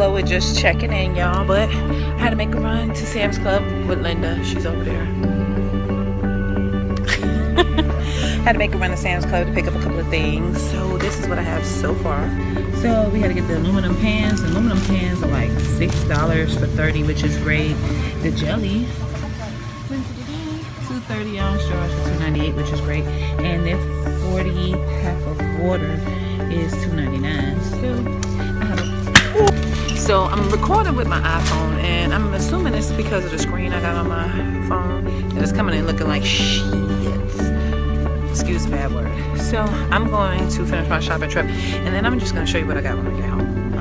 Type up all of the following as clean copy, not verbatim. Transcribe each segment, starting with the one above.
slow with just checking in, y'all, but I had to make a run to Sam's Club with Linda. She's over there. Had to make a run to Sam's Club to pick up a couple of things. So this is what I have so far. So we had to get the aluminum pans. The aluminum pans are like $6 for 30, which is great. The jelly, $2.30 ounce jars for $2.98, which is great. And their 40 pack of water is $2.99. So I'm recording with my iPhone, and I'm assuming it's because of the screen I got on my phone, and it's coming in looking like shit. Excuse the bad word. So I'm going to finish my shopping trip, and then I'm just going to show you what I got when I get home.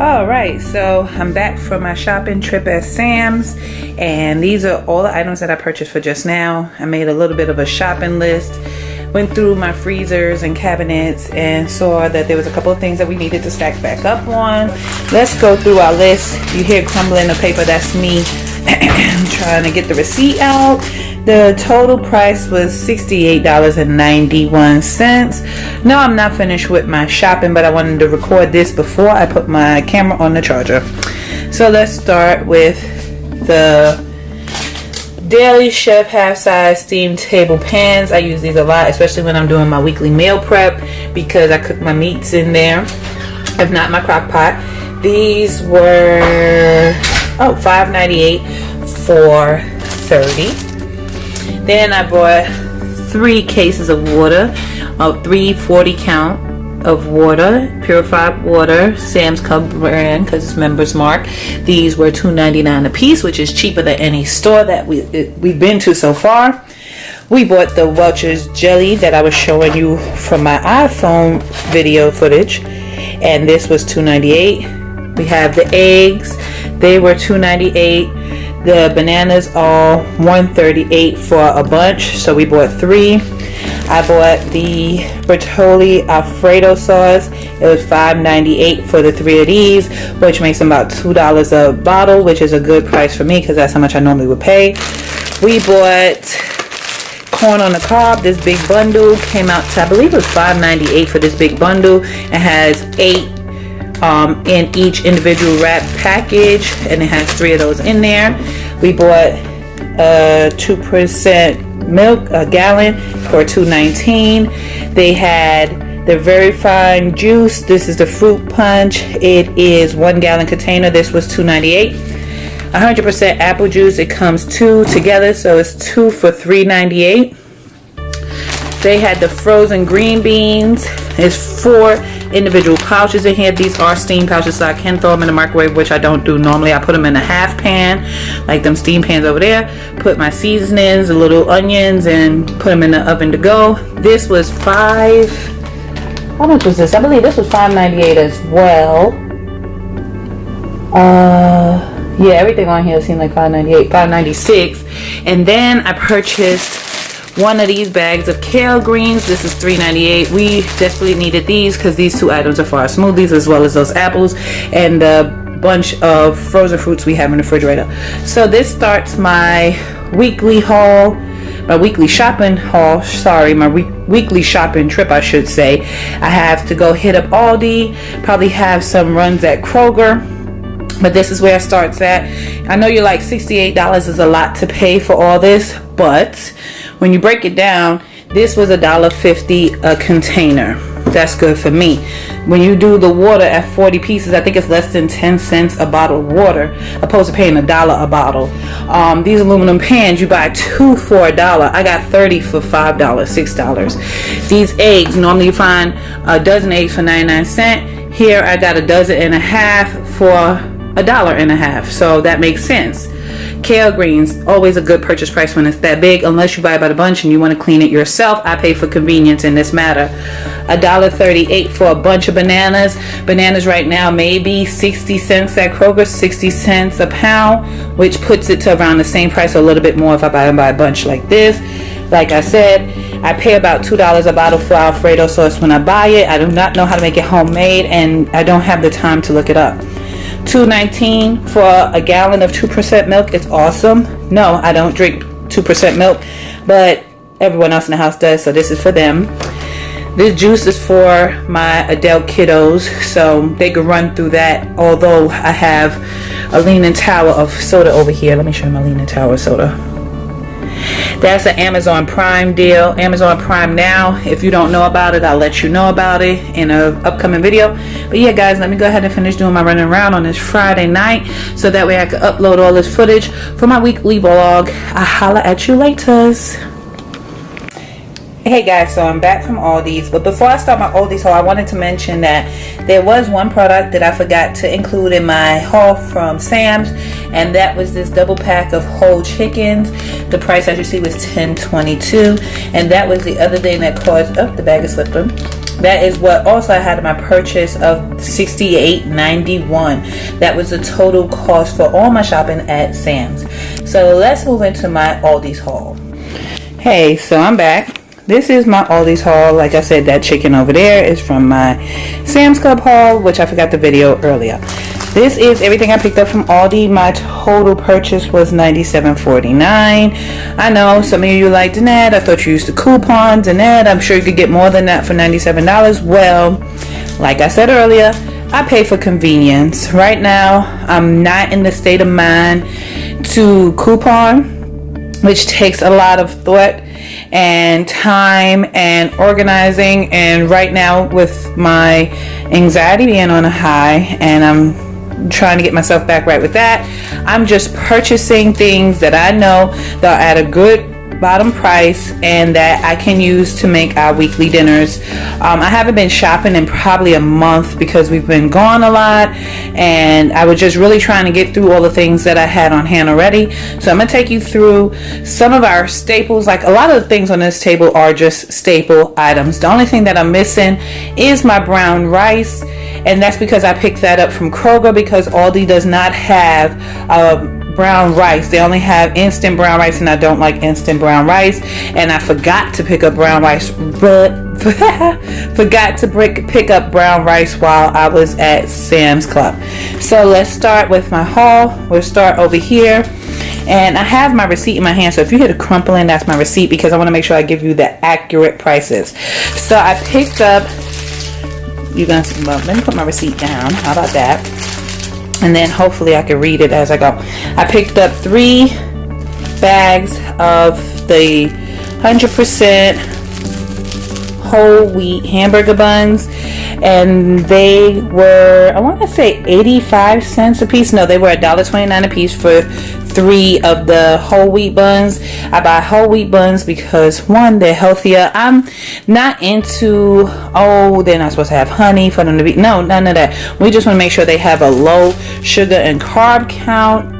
All right, so I'm back from my shopping trip at Sam's, and these are all the items that I purchased for just now. I made a little bit of a shopping list, went through my freezers and cabinets, and saw that there was a couple of things that we needed to stack back up on. Let's go through our list. You hear crumbling the paper, that's me trying to get the receipt out. The total price was $68.91. No, I'm not finished with my shopping, but I wanted to record this before I put my camera on the charger. So let's start with the Daily Chef half-size steamed table pans. I use these a lot, especially when I'm doing my weekly meal prep, because I cook my meats in there, if not my crock pot. These were $5.98 for 30. Then I bought 3 cases of water, 340 count of water, purified water, Sam's Club brand, because it's members mark. These were $2.99 a piece, which is cheaper than any store that we've been to so far. We bought the Welch's jelly that I was showing you from my iPhone video footage, and this was $2.98. We have the eggs, they were $2.98. The bananas are $1.38 for a bunch, so we bought 3. I bought the Bertolli Alfredo sauce. It was $5.98 for the 3 of these, which makes them about $2 a bottle, which is a good price for me because that's how much I normally would pay. We bought corn on the cob. This big bundle came out to, I believe it was $5.98 for this big bundle. It has 8 in each individual wrap package, and it has 3 of those in there. We bought 2% milk, a gallon, for $2.19. They had the very fine juice. This is the fruit punch. It is 1 gallon container. This was $2.98. 100% apple juice. It comes 2 together, so it's 2 for $3.98. They had the frozen green beans. It's 4 individual pouches in here. These are steam pouches, so I can throw them in the microwave, which I don't do normally. I put them in a half pan, like them steam pans over there. Put my seasonings, the little onions, and put them in the oven to go. This was how much was this? I believe this was $5.98 as well. Yeah, everything on here seemed like $5.98, $5.96. And then I purchased one of these bags of kale greens. This is $3.98. We desperately needed these because these 2 items are for our smoothies, as well as those apples and a bunch of frozen fruits we have in the refrigerator. So this starts my weekly haul, my weekly shopping haul. Sorry, my weekly shopping trip, I should say. I have to go hit up Aldi, probably have some runs at Kroger. But this is where it starts at. I know you're like, $68 is a lot to pay for all this, but when you break it down, this was $1.50 a container. That's good for me. When you do the water at 40 pieces, I think it's less than 10 cents a bottle of water, opposed to paying $1 a bottle. These aluminum pans, you buy 2 for $1. I got 30 for $5, $6. These eggs, normally you find a dozen eggs for 99 cents. Here I got a dozen and a half for $1.50, so that makes sense. Kale greens, always a good purchase price when it's that big, unless you buy it by the bunch and you want to clean it yourself. I pay for convenience in this matter. $1.38 for a bunch of bananas. Bananas right now maybe 60 cents at Kroger, 60 cents a pound, which puts it to around the same price, or a little bit more if I buy them by a bunch like this. Like I said, I pay about $2 a bottle for Alfredo sauce when I buy it. I do not know how to make it homemade, and I don't have the time to look it up. $2.19 for a gallon of 2% milk. It's awesome. No, I don't drink 2% milk, but everyone else in the house does, so this is for them. This juice is for my adult kiddos, so they can run through that. Although I have a Leaning Tower of soda over here. Let me show you my Leaning Tower soda. That's an Amazon Prime deal. Amazon Prime Now. If you don't know about it, I'll let you know about it in an upcoming video. But yeah, guys, let me go ahead and finish doing my running around on this Friday night, so that way I can upload all this footage for my weekly vlog. I'll holla at you later. Hey guys, so I'm back from Aldi's, but before I start my Aldi's haul, I wanted to mention that there was one product that I forgot to include in my haul from Sam's, and that was this double pack of whole chickens. The price, as you see, was $10.22, and that was the other thing that caused, oh, the bag is slipping. That is what also I had in my purchase of $68.91. That was the total cost for all my shopping at Sam's. So let's move into my Aldi's haul. Hey, so I'm back. This is my Aldi's haul. Like I said, that chicken over there is from my Sam's Club haul, which I forgot the video earlier. This is everything I picked up from Aldi. My total purchase was $97.49. I know some of you like Danette. I thought you used the coupon. Danette, I'm sure you could get more than that for $97. Well, like I said earlier, I pay for convenience. Right now, I'm not in the state of mind to coupon, which takes a lot of thought and time and organizing, and right now with my anxiety being on a high and I'm trying to get myself back right with that, I'm just purchasing things that I know that are at a good bottom price and that I can use to make our weekly dinners. I haven't been shopping in probably a month because we've been gone a lot, and I was just really trying to get through all the things that I had on hand already. So I'm going to take you through some of our staples. Like, a lot of the things on this table are just staple items. The only thing that I'm missing is my brown rice, and that's because I picked that up from Kroger, because Aldi does not have brown rice. They only have instant brown rice, and I don't like instant brown rice, and I forgot to pick up brown rice, but forgot to pick up brown rice while I was at Sam's Club. So let's start with my haul. We'll start over here, and I have my receipt in my hand, so if you hear the crumpling, that's my receipt, because I want to make sure I give you the accurate prices. So I picked up, let me put my receipt down. How about that? And then hopefully I can read it as I go. I picked up 3 bags of the 100% whole wheat hamburger buns, and they were, I want to say 85 cents a piece. No, they were $1.29 a piece for 3 of the whole wheat buns. I buy whole wheat buns because, one, they're healthier. I'm not into, they're not supposed to have honey for them to be, no, none of that. We just want to make sure they have a low sugar and carb count,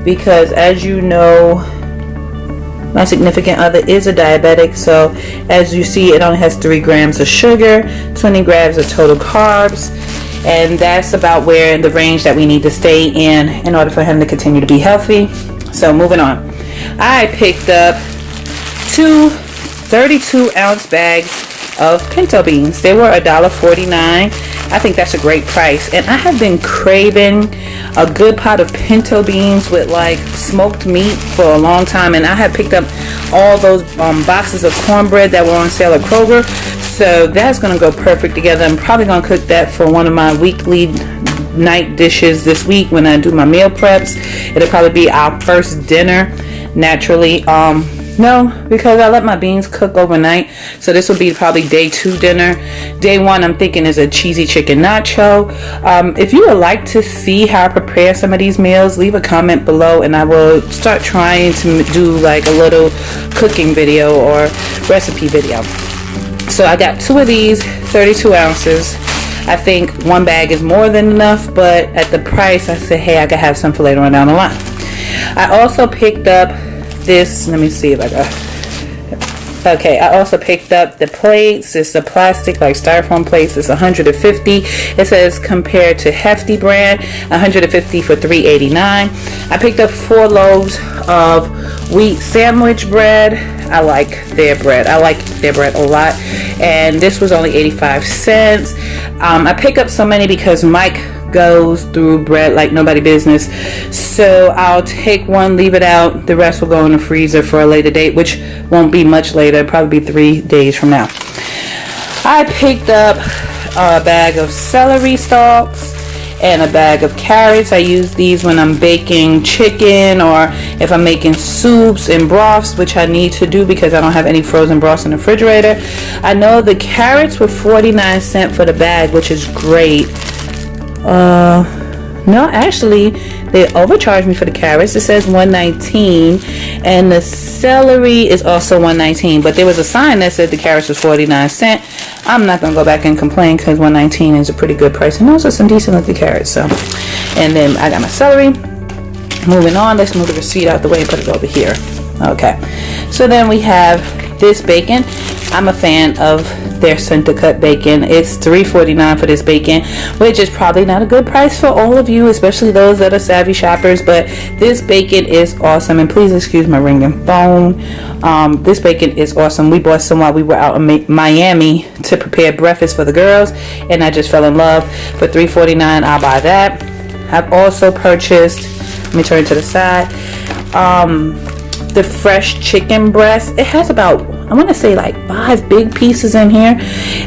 because as you know, my significant other is a diabetic. So as you see, it only has 3 grams of sugar, 20 grams of total carbs, and that's about where in the range that we need to stay in order for him to continue to be healthy. So moving on, I picked up 2 32-ounce bags of pinto beans. They were $1.49. I think that's a great price, and I have been craving a good pot of pinto beans with like smoked meat for a long time, and I have picked up all those boxes of cornbread that were on sale at Kroger, so that's gonna go perfect together. I'm probably gonna cook that for one of my weekly night dishes this week when I do my meal preps. It'll probably be our first dinner naturally. No, because I let my beans cook overnight, so this will be probably day 2 dinner. Day 1, I'm thinking, is a cheesy chicken nacho. If you would like to see how I prepare some of these meals, leave a comment below, and I will start trying to do like a little cooking video or recipe video. So I got 2 of these, 32 ounces. I think 1 bag is more than enough, but at the price, I said, hey, I could have some for later on down the line. I also picked up this, let me see if I got, okay, I also picked up the plates. It's a plastic, like styrofoam plates. It's 150. It says compared to Hefty brand, 150 for $3.89. I picked up 4 loaves of wheat sandwich bread. I like their bread. I like their bread a lot, and this was only 85 cents. I pick up so many because Mike goes through bread like nobody business, so I'll take 1, leave it out, the rest will go in the freezer for a later date, which won't be much later, probably be 3 days from now. I picked up a bag of celery stalks and a bag of carrots. I use these when I'm baking chicken or if I'm making soups and broths, which I need to do because I don't have any frozen broths in the refrigerator. I know the carrots were 49 cents for the bag, which is great. No, actually they overcharged me for the carrots. It says $1.19, and the celery is also $1.19, but there was a sign that said the carrots was 49 cents. I'm not gonna go back and complain because $1.19 is a pretty good price, and also some decent looking carrots. So, and then I got my celery. Moving on, let's move the receipt out the way and put it over here. Okay, so then we have this bacon. I'm a fan of their center cut bacon. It's $3.49 for this bacon, which is probably not a good price for all of you, especially those that are savvy shoppers, but this bacon is awesome. And please excuse my ringing phone. This bacon is awesome. We bought some while we were out in Miami to prepare breakfast for the girls, and I just fell in love. For $3.49, I'll buy that. I've also purchased, let me turn to the side, the fresh chicken breast. It has about, I want to say like 5 big pieces in here,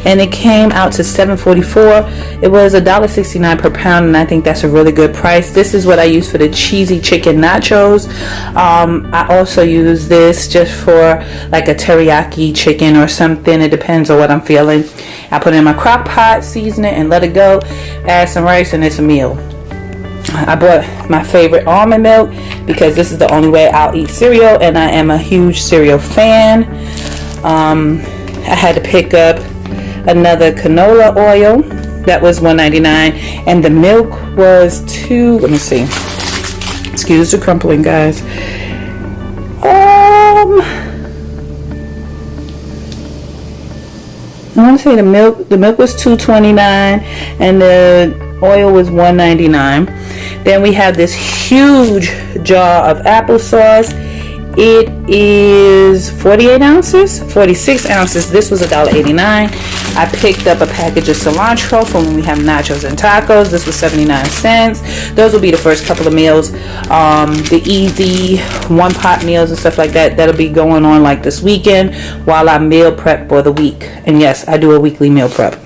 and it came out to $7.44. It was $1.69 per pound, and I think that's a really good price. This is what I use for the cheesy chicken nachos. I also use this just for like a teriyaki chicken or something. It depends on what I'm feeling. I put it in my crock pot, season it, and let it go. Add some rice, and it's a meal. I bought my favorite almond milk because this is the only way I'll eat cereal, and I am a huge cereal fan. I had to pick up another canola oil that was $1.99, and the milk was let me see, excuse the crumpling, guys. I want to say the milk was $2.29 and the oil was $1.99. Then we have this huge jar of applesauce. It is 48 ounces, 46 ounces. This was $1.89. I picked up a package of cilantro for when we have nachos and tacos. This was 79 cents. Those will be the first couple of meals. The easy one pot meals and stuff like that, that'll be going on like this weekend while I meal prep for the week. And yes, I do a weekly meal prep.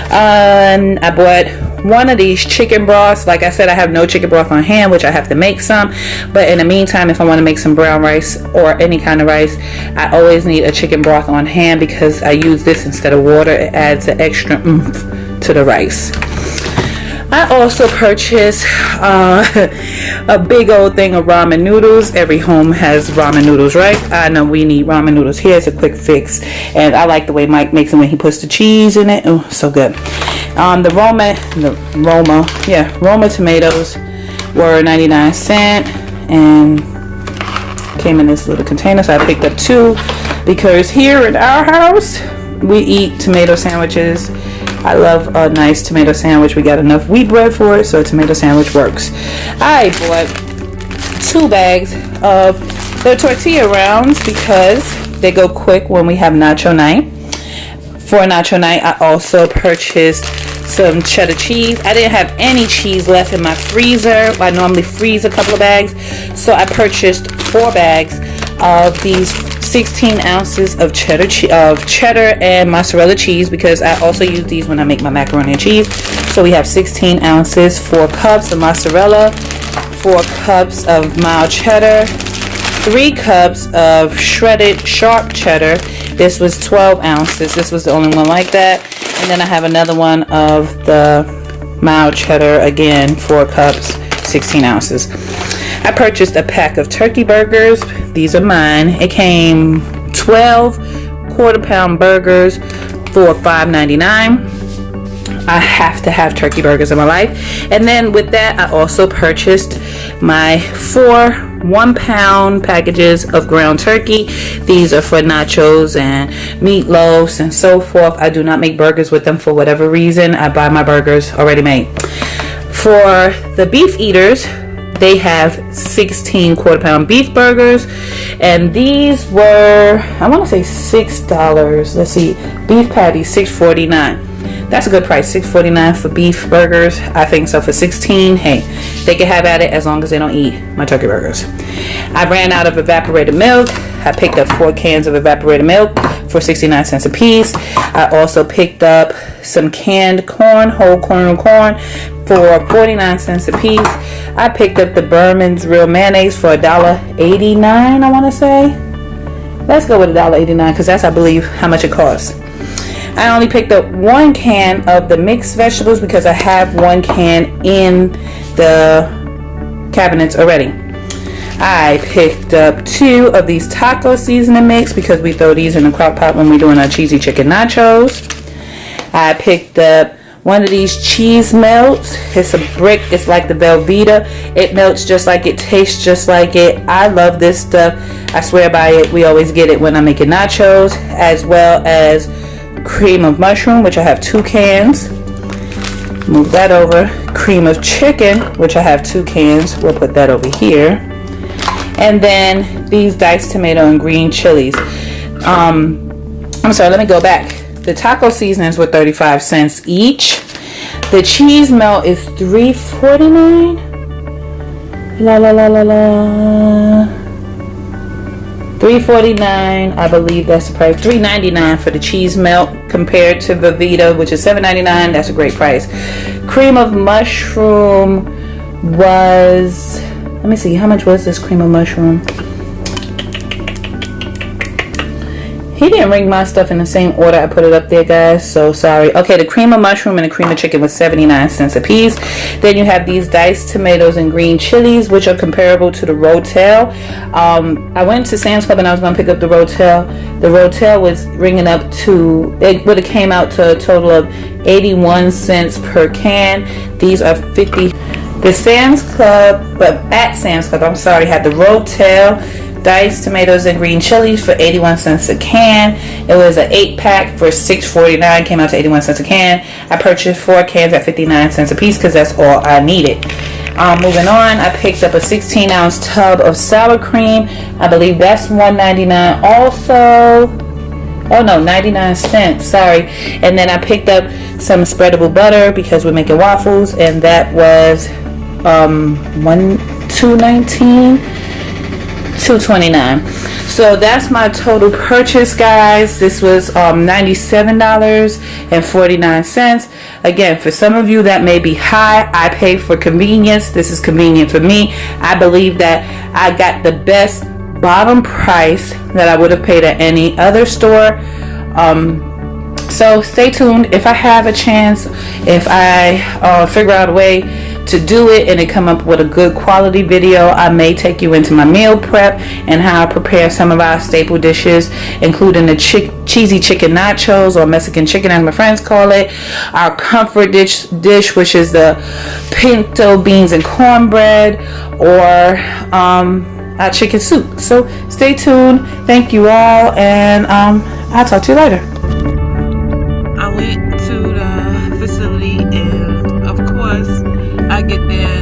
I bought one of these chicken broths. Like I said, I have no chicken broth on hand, which I have to make some, but in the meantime, if I want to make some brown rice or any kind of rice, I always need a chicken broth on hand because I use this instead of water. It adds an extra oomph to the rice. I also purchased a big old thing of ramen noodles. Every home has ramen noodles, right? I know we need ramen noodles here. It's a quick fix, and I like the way Mike makes it when he puts the cheese in it. Oh, so good. The Roma tomatoes were 99 cents and came in this little container, so I picked up 2 because here in our house we eat tomato sandwiches. I love a nice tomato sandwich. We got enough wheat bread for it, so a tomato sandwich works. I bought 2 bags of the tortilla rounds because they go quick when we have nacho night. For nacho night, I also purchased some cheddar cheese. I didn't have any cheese left in my freezer. I normally freeze a couple of bags, so I purchased 4 bags of these 16 ounces of cheddar and mozzarella cheese because I also use these when I make my macaroni and cheese. So we have 16 ounces, 4 cups of mozzarella, 4 cups of mild cheddar, 3 cups of shredded sharp cheddar. This was 12 ounces. This was the only one like that. And then I have another one of the mild cheddar, again, 4 cups, 16 ounces. I purchased a pack of turkey burgers. These are mine. It came 12 quarter-pound burgers for $5.99. I have to have turkey burgers in my life. And then with that, I also purchased my 4 1-pound packages of ground turkey. These are for nachos and meatloafs and so forth. I do not make burgers with them for whatever reason. I buy my burgers already made. For the beef eaters, they have 16 quarter-pound beef burgers, and these were, I want to say $6. Let's see, beef patty $6.49. That's a good price, $6.49 for beef burgers. I think so. For 16, hey, they can have at it as long as they don't eat my turkey burgers. I ran out of evaporated milk. I picked up 4 cans of evaporated milk for 69 cents a piece. I also picked up some canned corn, whole kernel corn, for 49 cents a piece. I picked up the Berman's Real Mayonnaise for $1.89, I want to say. Let's go with $1.89 because that's, I believe, how much it costs. I only picked up one can of the mixed vegetables because I have one can in the cabinets already. I picked up 2 of these taco seasoning mix because we throw these in the crock pot when we're doing our cheesy chicken nachos. I picked up one of these cheese melts. It's a brick. It's like the Velveeta. It melts just like it, tastes just like it. I love this stuff. I swear by it. We always get it when I'm making nachos, as well as cream of mushroom, which I have 2 cans. Move that over. Cream of chicken, which I have 2 cans. We'll put that over here. And then these diced tomato and green chilies. I'm sorry, let me go back. The taco seasonings were 35 cents each. The cheese melt is $3.49. La la la la la. $3.49, I believe that's the price. $3.99 for the cheese melt compared to Velveeta, which is $7.99. That's a great price. Cream of mushroom was, let me see, how much was this cream of mushroom? He didn't ring my stuff in the same order I put it up there, guys, so sorry. Okay, the cream of mushroom and the cream of chicken was 79 cents a piece. Then you have these diced tomatoes and green chilies, which are comparable to the Rotel. I went to Sam's Club and I was going to pick up the Rotel. The Rotel was ringing up to, it would have came out to a total of 81 cents per can. These are 50. The Sam's Club, but at Sam's Club, I'm sorry, had the Rotel diced tomatoes and green chilies for 81 cents a can. It was an 8-pack for $6.49, came out to 81 cents a can. I purchased 4 cans at 59 cents a piece because that's all I needed. Moving on, I picked up a 16-ounce tub of sour cream. I believe that's $1.99 also. Oh no, 99 cents, sorry. And then I picked up some spreadable butter because we're making waffles, and that was $2.29. So that's my total purchase, guys. This was $97.49. Again, for some of you that may be high. I pay for convenience. This is convenient for me. I believe that I got the best bottom price that I would have paid at any other store. So stay tuned. If I have a chance, if I figure out a way to do it and it come up with a good quality video, I may take you into my meal prep and how I prepare some of our staple dishes, including the cheesy chicken nachos, or Mexican chicken as my friends call it, our comfort dish, which is the pinto beans and cornbread, or our chicken soup. So stay tuned. Thank you all, and I'll talk to you later. I went to the facility, and of course I get there